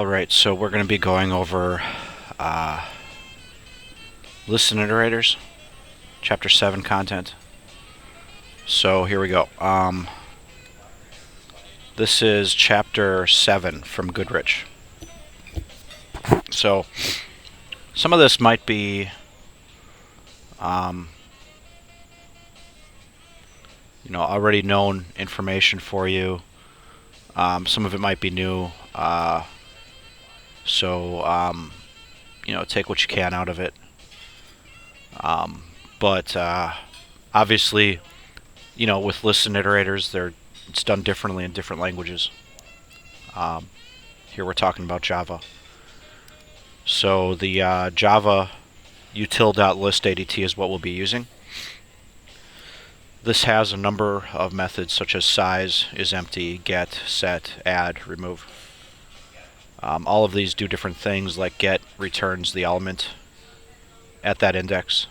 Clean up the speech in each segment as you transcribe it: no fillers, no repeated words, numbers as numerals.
Alright, so we're going to be going over lists and iterators, Chapter 7 content. So here we go. This is Chapter 7 from Goodrich. So some of this might be already known information for you. Some of it might be new. Take what you can out of it. But obviously, with lists and iterators, it's done differently in different languages. Here we're talking about Java. So the Java util.list ADT is what we'll be using. This has a number of methods such as size, isEmpty, get, set, add, remove. All of these do different things, like get returns the element at that index.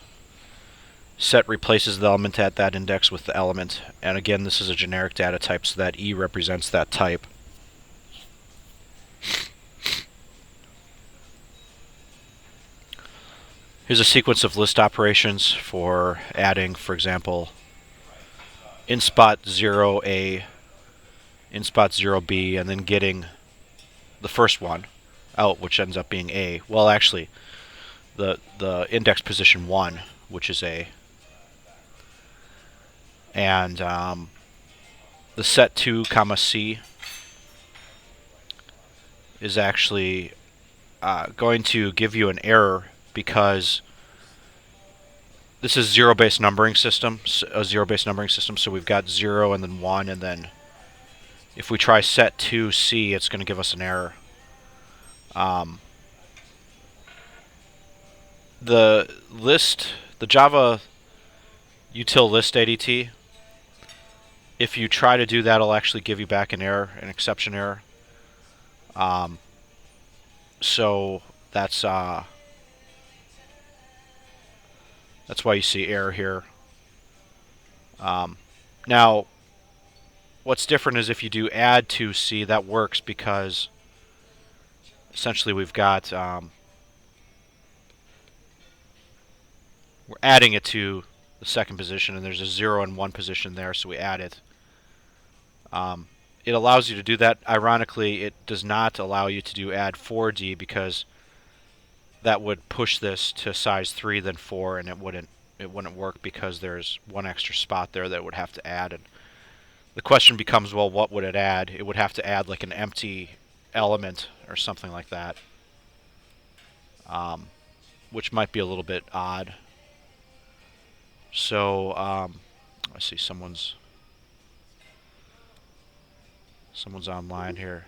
Set replaces the element at that index with the element, and again, this is a generic data type, so that E represents that type. Here's a sequence of list operations for adding, for example, in spot 0A, in spot 0B, and then getting the first one out, which ends up being A. Well, actually, the index position 1, which is A. And the set 2 comma C is actually going to give you an error because this is a zero-based numbering system, so we've got 0 and then 1, and then if we try set 2C, it's going to give us an error. The Java util list ADT, if you try to do that, it'll actually give you back an error, an exception error. So that's why you see error here. Now, what's different is if you do add to C, that works because essentially we've got we're adding it to the second position, and there's a 0 and 1 position there, so we add it. It allows you to do that. Ironically, it does not allow you to do add 4D because that would push this to size 3 then 4, and it wouldn't work because there's one extra spot there that it would have to add. And the question becomes, well, what would it add? It would have to add like an empty element or something like that, which might be a little bit odd. So I see someone's online here.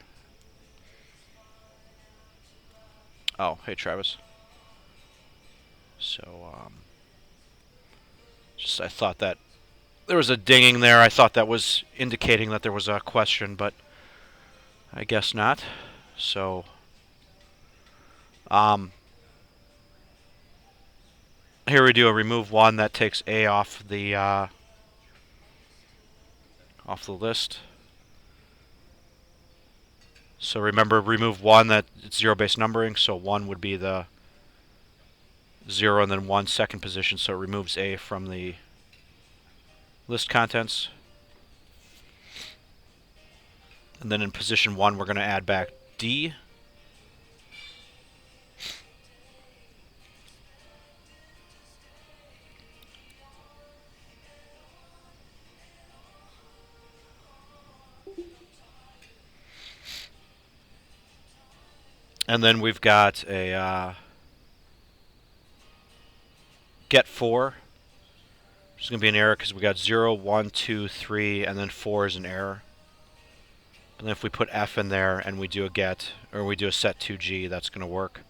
Oh, hey Travis. So I thought that there was a dinging there. I thought that was indicating that there was a question, but I guess not. So here we do a remove 1 that takes A off the list. So remember, remove 1, that it's zero-based numbering, so 1 would be the 0 and then 1 second position, so it removes A from the list contents. And then in position 1, we're going to add back D. And then we've got a get 4. There's going to be an error because we got 0, 1, 2, 3, and then 4 is an error. And then if we put F in there and we do a get, or we do a set 2G, that's going to work.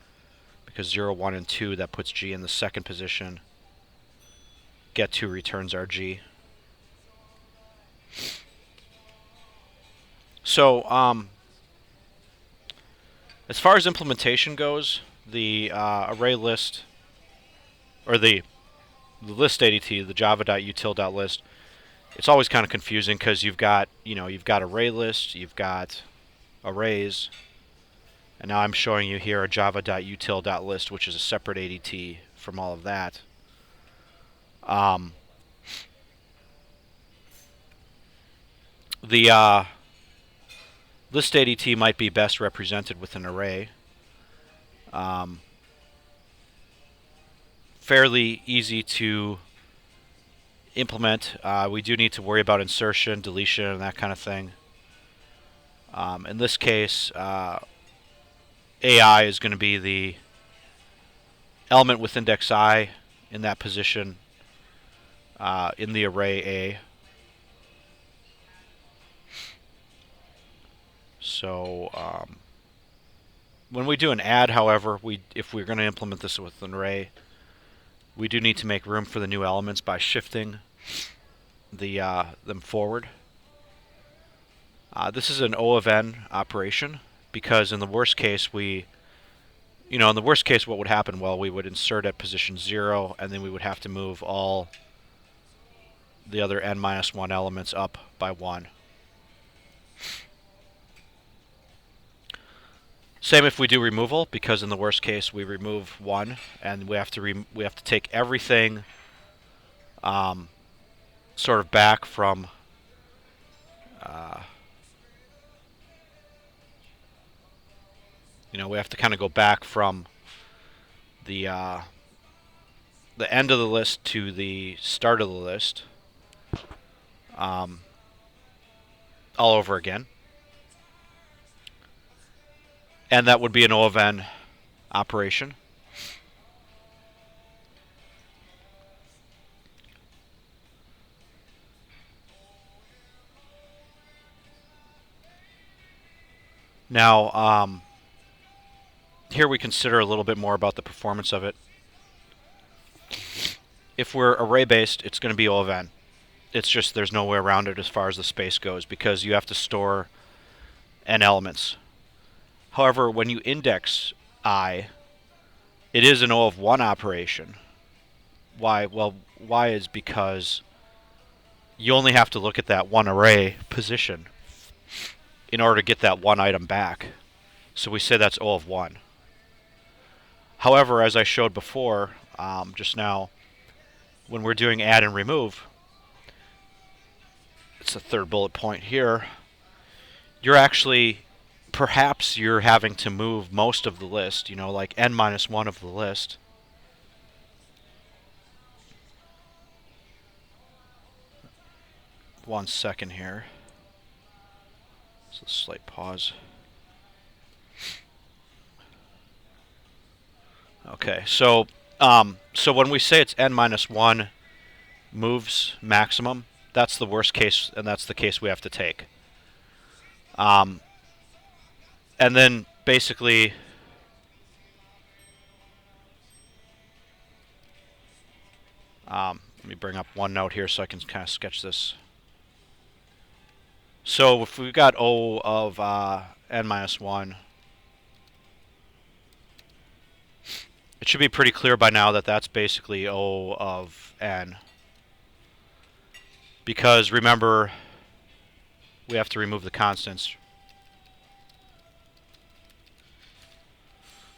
Because 0, 1, and 2, that puts G in the second position. Get 2 returns our G. So, as far as implementation goes, the array list, or the list ADT, the java.util.list, it's always kind of confusing because you've got array list, you've got arrays, And now I'm showing you here a java.util.list, which is a separate ADT from all of that. The list ADT might be best represented with an array. Fairly easy to implement. We do need to worry about insertion, deletion, and that kind of thing. In this case, AI is going to be the element with index I in that position in the array A. So when we do an add, however, if we're going to implement this with an array, we do need to make room for the new elements by shifting them forward. This is an O of n operation because in the worst case in the worst case what would happen? Well, we would insert at position 0 and then we would have to move all the other n-1 elements up by 1. Same if we do removal, because in the worst case we remove 1 and we have to take everything sort of back from we have to kind of go back from the end of the list to the start of the list all over again. And that would be an O of n operation. Now, here we consider a little bit more about the performance of it. If we're array-based, it's going to be O of n. It's just there's no way around it as far as the space goes because you have to store n elements. However, when you index I, it is an O of 1 operation. Why? Well, why is because you only have to look at that one array position in order to get that one item back. So we say that's O of 1. However, as I showed before, just now, when we're doing add and remove, it's the third bullet point here, perhaps you're having to move most of the list, like n-1 of the list. One second here. So slight pause. Okay, so when we say it's n-1 moves maximum, that's the worst case, and that's the case we have to take. And then basically, let me bring up OneNote here so I can kind of sketch this. So if we've got O of n-1, it should be pretty clear by now that that's basically O of n. Because remember, we have to remove the constants.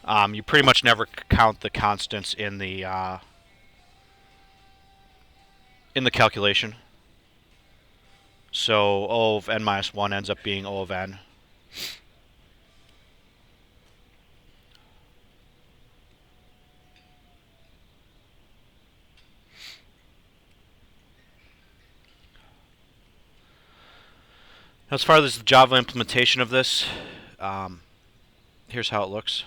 You pretty much never count the constants in the calculation. So O of n-1 ends up being O of n. As far as the Java implementation of this, here's how it looks.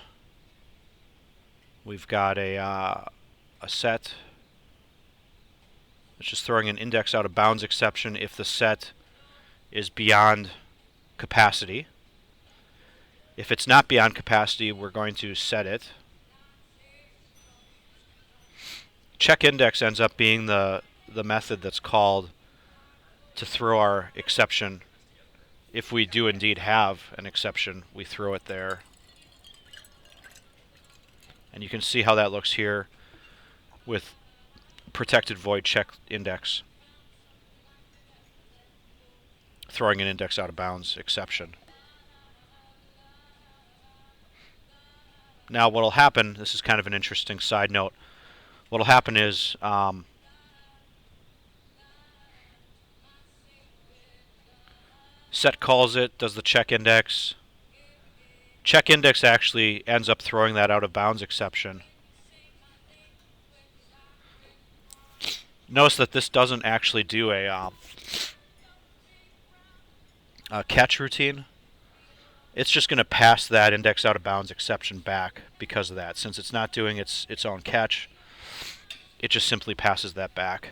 We've got a set. It's just throwing an index out of bounds exception if the set is beyond capacity. If it's not beyond capacity, we're going to set it. Check index ends up being the method that's called to throw our exception. If we do indeed have an exception, we throw it there. And you can see how that looks here with protected void check index. Throwing an index out of bounds exception. Now what will happen, this is kind of an interesting side note, what will happen is set calls it, does the check index. Check index actually ends up throwing that out of bounds exception. Notice that this doesn't actually do a catch routine. It's just going to pass that index out of bounds exception back because of that. Since it's not doing its own catch, it just simply passes that back.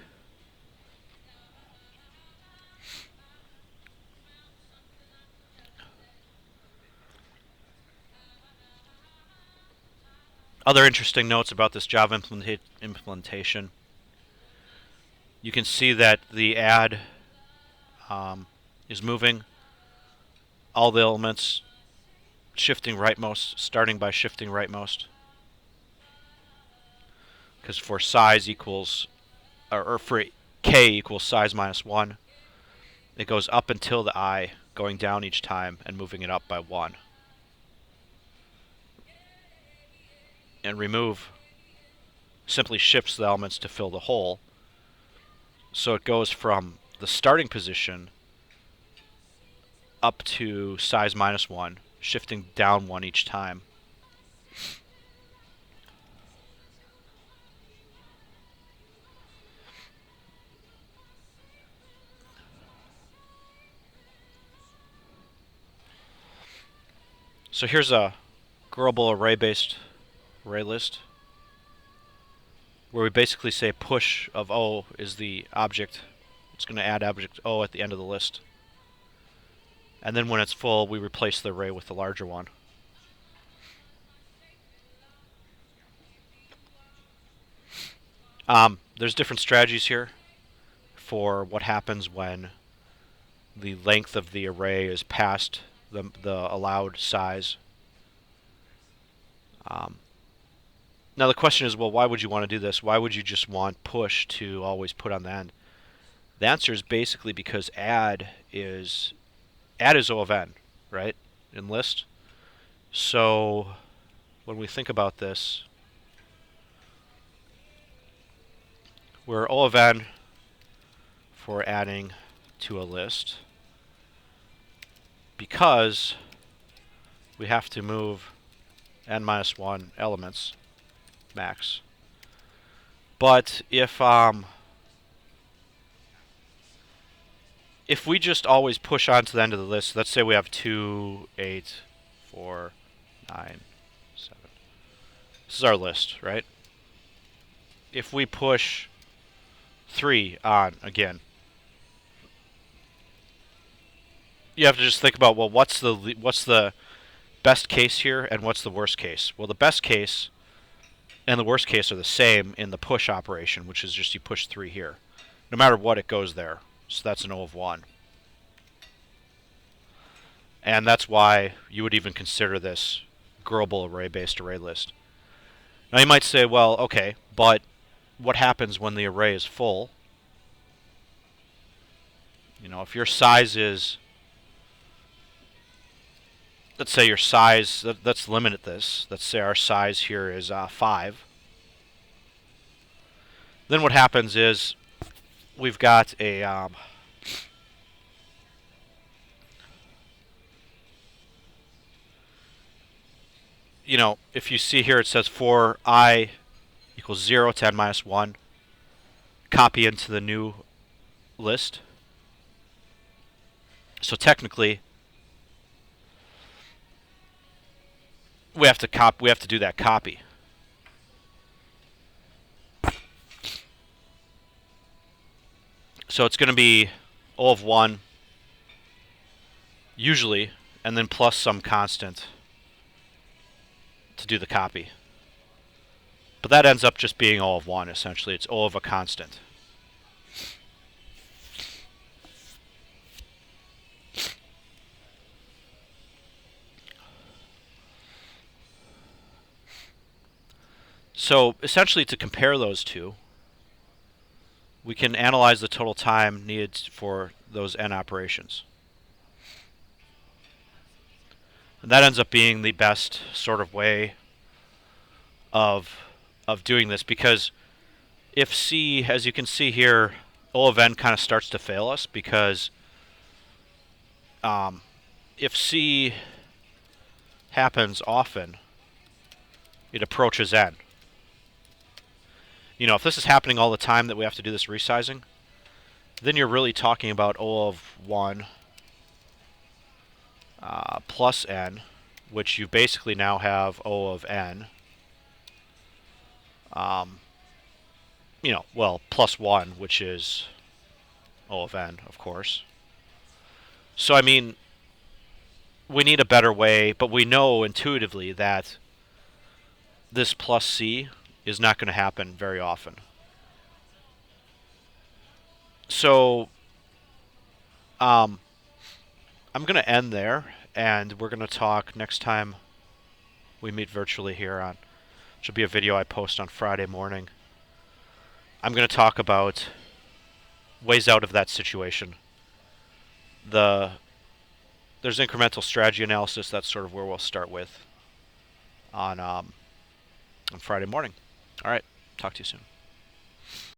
Other interesting notes about this Java implementation. You can see that the add is moving all the elements, shifting rightmost, starting by shifting rightmost. Because for size equals, or for k equals size minus 1, it goes up until the I, going down each time and moving it up by 1. And remove simply shifts the elements to fill the hole. So it goes from the starting position up to size minus 1, shifting down 1 each time. So here's a growable array-based array list where we basically say push of O is the object. It's going to add object O at the end of the list. And then when it's full, we replace the array with the larger one. There's different strategies here for what happens when the length of the array is past the allowed size. Now the question is, well, why would you want to do this? Why would you just want push to always put on the end? The answer is basically because add is O of n, right, in list. So when we think about this, we're O of n for adding to a list because we have to move n minus 1 elements max. But if we just always push on to the end of the list, let's say we have 2, 8, 4, 9, 7. This is our list, right? If we push 3 on again, you have to just think about, well, what's the best case here and what's the worst case? Well, the best case and the worst case are the same in the push operation, which is just you push 3 here. No matter what, it goes there. So that's an O of 1. And that's why you would even consider this growable array-based array list. Now you might say, well, okay, but what happens when the array is full? You know, if your size is, let's say your size, let's limit this. Let's say our size here is 5. Then what happens is we've got a you know, if you see here, it says for I equals 0 to n minus 1, copy into the new list. So technically, we have to do that copy. So it's going to be O of 1 usually, and then plus some constant to do the copy. But that ends up just being O of 1 essentially. It's O of a constant. So essentially, to compare those two, we can analyze the total time needed for those n operations. And that ends up being the best sort of way of doing this, because if C, as you can see here, O of n kind of starts to fail us, because if C happens often, it approaches n. You know, if this is happening all the time that we have to do this resizing, then you're really talking about O of 1 plus n, which you basically now have O of n. You know, well, plus 1, which is O of n, of course. So, I mean, we need a better way, but we know intuitively that this plus C is not going to happen very often. So, I'm going to end there, and we're going to talk next time we meet virtually here on, which will be a video I post on Friday morning. I'm going to talk about ways out of that situation. There's incremental strategy analysis. That's sort of where we'll start with on Friday morning. All right, talk to you soon.